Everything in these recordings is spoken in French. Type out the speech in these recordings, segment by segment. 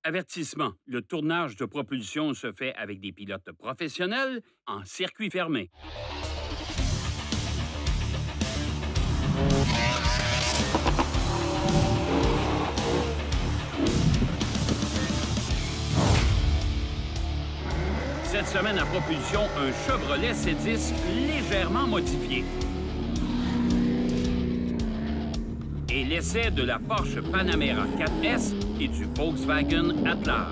Avertissement. Le tournage de propulsion se fait avec des pilotes professionnels en circuit fermé. Cette semaine à propulsion, un Chevrolet C10 légèrement modifié. Et l'essai de la Porsche Panamera 4S et du Volkswagen Atlas.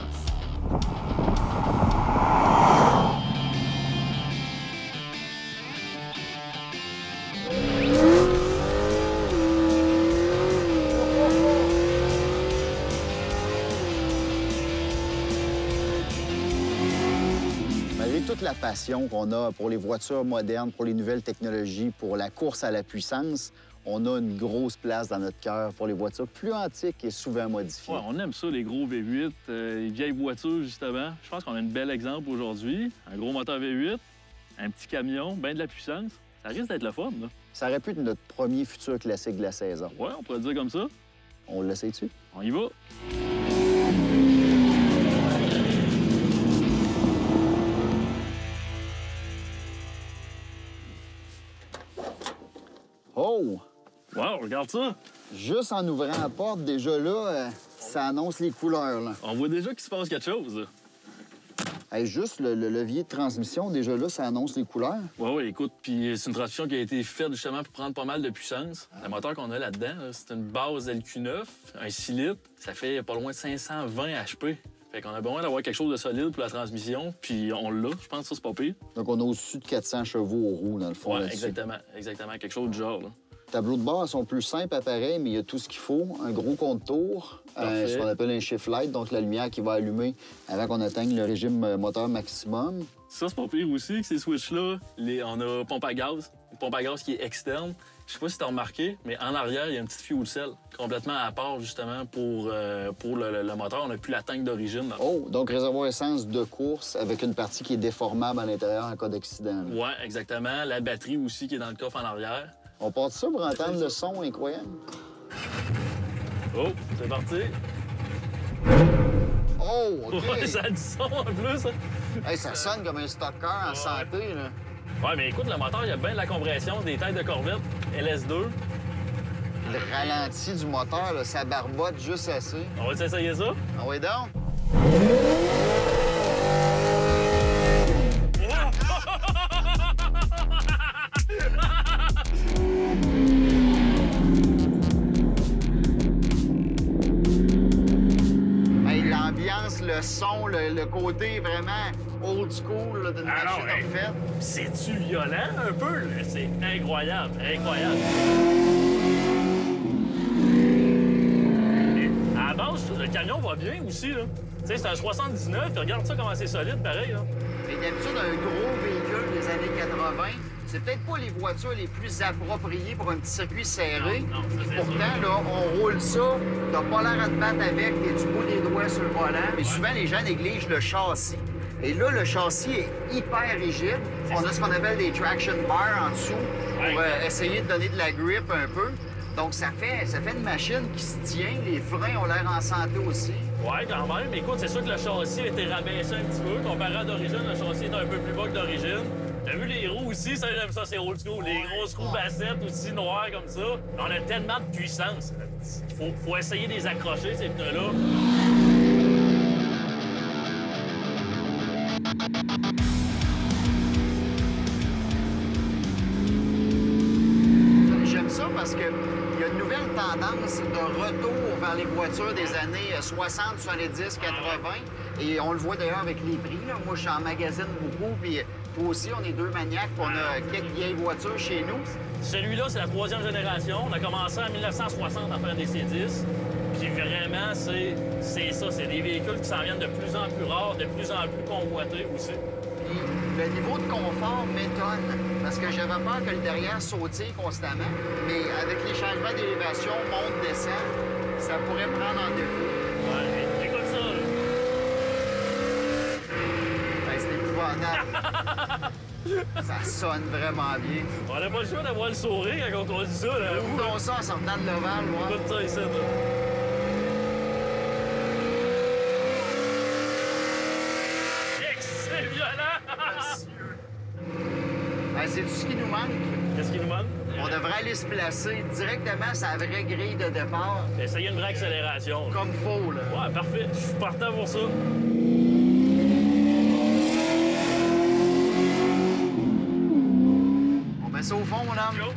Malgré toute la passion qu'on a pour les voitures modernes, pour les nouvelles technologies, pour la course à la puissance, on a une grosse place dans notre cœur pour les voitures plus antiques et souvent modifiées. Ouais, on aime ça, les gros V8, les vieilles voitures, justement. Je pense qu'on a un bel exemple aujourd'hui. Un gros moteur V8, un petit camion, bien de la puissance. Ça risque d'être le fun, là. Ça aurait pu être notre premier futur classique de la saison. Ouais, on pourrait dire comme ça. On l'essaie dessus? On y va. Oh! Wow, regarde ça. Juste en ouvrant la porte, déjà là, ça annonce les couleurs, là. On voit déjà qu'il se passe quelque chose, là. Hey, juste le levier de transmission, déjà là, ça annonce les couleurs. Ouais, écoute, puis c'est une transmission qui a été faite justement pour prendre pas mal de puissance. Le moteur qu'on a là-dedans, là, c'est une base LQ9, un 6 litres. Ça fait pas loin de 520 HP. Fait qu'on a besoin d'avoir quelque chose de solide pour la transmission, puis on l'a, je pense que ça, c'est pas pire. Donc, on a au-dessus de 400 chevaux aux roues, dans le fond. Ouais, là-dessus. exactement, quelque chose du genre, là. Les tableaux de bord sont plus simples à pareil, mais il y a tout ce qu'il faut. Un gros contour, ce qu'on appelle un shift light, donc la lumière qui va allumer avant qu'on atteigne le régime moteur maximum. Ça, c'est pas pire aussi, que ces switches-là, on a pompe à gaz, une pompe à gaz qui est externe. Je sais pas si t'as remarqué, mais en arrière, il y a une petite fuel cell complètement à part, justement, pour le moteur. On n'a plus la tank d'origine. Oh, donc réservoir essence de course avec une partie qui est déformable à l'intérieur en cas d'accident. Ouais, exactement. La batterie aussi qui est dans le coffre en arrière. On part de ça pour entendre le son incroyable. Oh, c'est parti. Oh, OK. Ouais, ça a du son en plus. Hey, ça sonne comme un stock car en santé, là. Ouais, mais écoute, le moteur, il y a bien de la compression, des têtes de Corvette LS2. Le ralenti du moteur, là, ça barbote juste assez. On va essayer ça? Ah oui, donc? Hey, l'ambiance, le son, le côté vraiment old school là, d'une machine refaite. C'est-tu violent un peu? Là? C'est incroyable, incroyable. Et à la base, le camion va bien aussi, là. Tu sais, c'est un 79, puis regarde ça comment c'est solide, pareil, là. Et d'habitude, un gros véhicule des années 80, c'est peut-être pas les voitures les plus appropriées pour un petit circuit serré. Non, ça, c'est Pourtant, sûr. là, on roule ça, t'as pas l'air à te battre avec, t'es du bout des doigts sur le volant. Mais souvent, les gens négligent le châssis. Et là, le châssis est hyper rigide. On a ce qu'on appelle des traction bars en dessous pour essayer de donner de la grip un peu. Donc, ça fait une machine qui se tient. Les freins ont l'air en santé aussi. Ouais, quand même. Écoute, c'est sûr que le châssis a été rabaissé un petit peu. Comparé à d'origine, le châssis est un peu plus bas que d'origine. T'as vu les roues aussi? Ça, j'aime ça, c'est old school. Les grosses roues bassettes aussi, noires comme ça. On a tellement de puissance. Faut essayer de les accrocher, ces pneus-là. J'aime ça parce qu'il y a une nouvelle tendance de retour vers les voitures des années 60, 70, 80. Et on le voit d'ailleurs avec les prix. Là. Moi, j'en magasine beaucoup. Puis toi aussi, on est deux maniaques. On a quelques vieilles voitures chez nous. Celui-là, c'est la 3e génération. On a commencé en 1960 à faire des C10. Puis vraiment, c'est ça. C'est des véhicules qui s'en viennent de plus en plus rares, de plus en plus convoités aussi. Puis le niveau de confort m'étonne parce que j'avais peur que le derrière sautille constamment. Mais avec les changements d'élévation, monte, descend, ça pourrait prendre en défaut. Ouais, écoute ça, là. Ben, c'est épouvantable. Ça sonne vraiment bien. On n'a pas le choix d'avoir le sourire quand on conduit ça, là. Ouvrons ça en sortant de l'ovale, moi. Écoute ça ici, là. sais-tu ce qui nous manque? Qu'est-ce qui nous manque? On devrait aller se placer directement sur la vraie grille de départ, Essayer une vraie accélération. comme faut, là. Ouais, parfait. Je suis partant pour ça. On met ça au fond, mon homme. Go.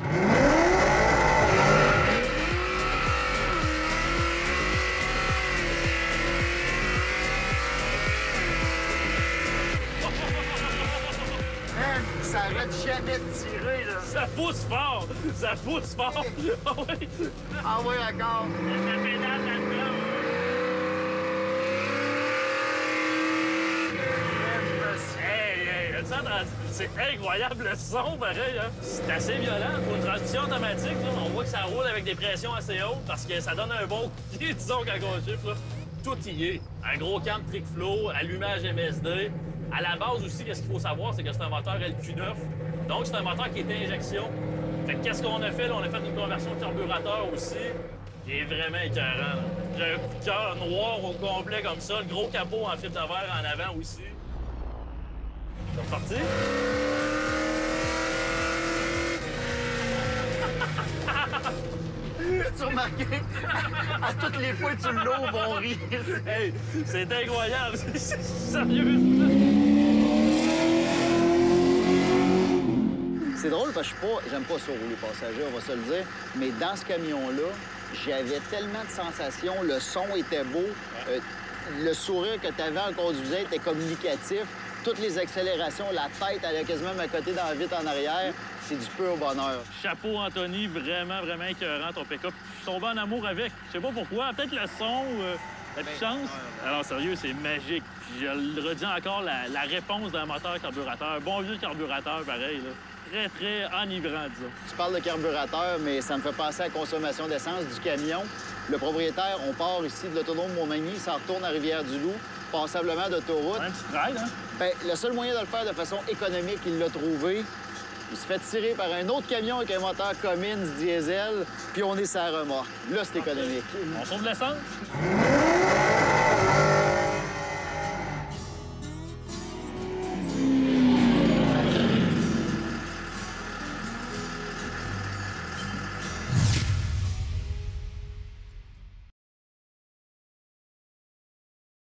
Man, ça arrête jamais de tirer, là. Ça pousse fort! Ça pousse fort! Ah oui! Ah oui, encore. La pédale là-dedans! Hey, as-tu entendu? C'est incroyable le son, pareil, hein? C'est assez violent. Pour une transmission automatique, là, on voit que ça roule avec des pressions assez hautes parce que ça donne un bon coup de pied, disons, quand on chiffre, là. Tout y est. Un gros camp de trick flow, allumage MSD. À la base aussi, qu'est-ce qu'il faut savoir, c'est que c'est un moteur LQ9. Donc, c'est un moteur qui est injection. Fait que qu'est-ce qu'on a fait, là? On a fait une conversion de carburateur aussi. Il est vraiment écœurant, là. J'ai un coup de cœur noir au complet comme ça, le gros capot en fibre de verre en avant aussi. C'est reparti? As-tu remarqué? À toutes les fois que tu l'ouvres, on rit. Hey, c'est incroyable! C'est sérieux! C'est drôle parce que j'aime pas ça rouler passager, on va se le dire. Mais dans ce camion-là, j'avais tellement de sensations. Le son était beau. Le sourire que tu avais en conduisant était communicatif. Toutes les accélérations, la tête allait quasiment à côté dans la vitre en arrière. C'est du pur bonheur. Chapeau, Anthony, vraiment, vraiment écœurant, ton pick-up. Je suis tombé en amour avec. Je sais pas pourquoi. Peut-être le son, la puissance. Alors, sérieux, c'est magique. Puis je le redis encore, la réponse d'un moteur carburateur. Un bon vieux carburateur, pareil, là. Très, très enivrant, disons. Tu parles de carburateur, mais ça me fait penser à la consommation d'essence du camion. Le propriétaire, on part ici de l'autodrome Montmagny, ça retourne à Rivière-du-Loup, passablement d'autoroute. Un petit ride, hein? Bien, le seul moyen de le faire de façon économique, il l'a trouvé. Il se fait tirer par un autre camion avec un moteur Cummins diesel, puis on est sa remorque. Là, c'est économique. On sauve de l'essence?